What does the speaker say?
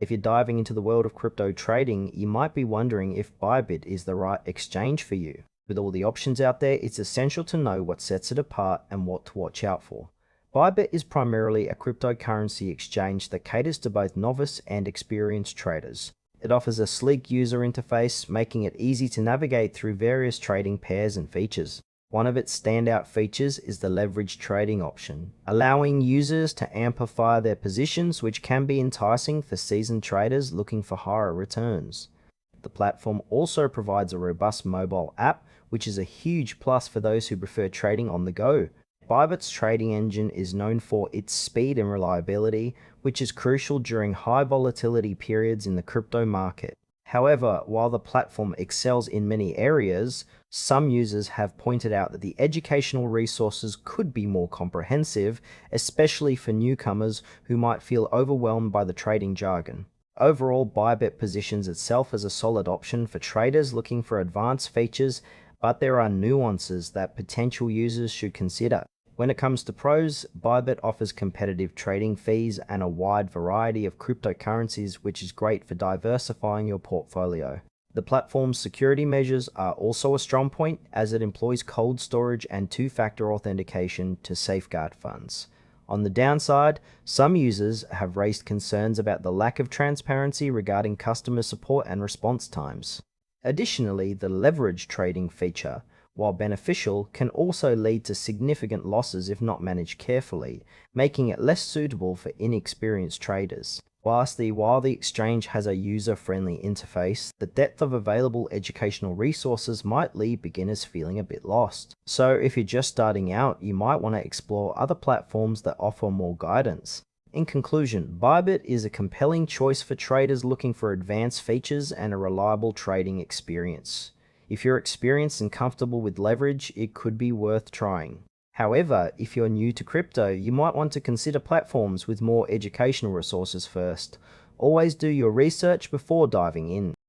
If you're diving into the world of crypto trading, you might be wondering if Bybit is the right exchange for you. With all the options out there, it's essential to know what sets it apart and what to watch out for. Bybit is primarily a cryptocurrency exchange that caters to both novice and experienced traders. It offers a sleek user interface, making it easy to navigate through various trading pairs and features. One of its standout features is the leverage trading option, allowing users to amplify their positions, which can be enticing for seasoned traders looking for higher returns. The platform also provides a robust mobile app, which is a huge plus for those who prefer trading on the go. Bybit's trading engine is known for its speed and reliability, which is crucial during high volatility periods in the crypto market. However, while the platform excels in many areas, some users have pointed out that the educational resources could be more comprehensive, especially for newcomers who might feel overwhelmed by the trading jargon. Overall, Bybit positions itself as a solid option for traders looking for advanced features, but there are nuances that potential users should consider. When it comes to pros, Bybit offers competitive trading fees and a wide variety of cryptocurrencies, which is great for diversifying your portfolio. The platform's security measures are also a strong point, as it employs cold storage and two-factor authentication to safeguard funds. On the downside, some users have raised concerns about the lack of transparency regarding customer support and response times. Additionally, the leverage trading feature, while beneficial, can also lead to significant losses if not managed carefully, making it less suitable for inexperienced traders. While the exchange has a user-friendly interface, the depth of available educational resources might leave beginners feeling a bit lost. So if you're just starting out, you might want to explore other platforms that offer more guidance. In conclusion, Bybit is a compelling choice for traders looking for advanced features and a reliable trading experience. If you're experienced and comfortable with leverage, it could be worth trying. However, if you're new to crypto, you might want to consider platforms with more educational resources first. Always do your research before diving in.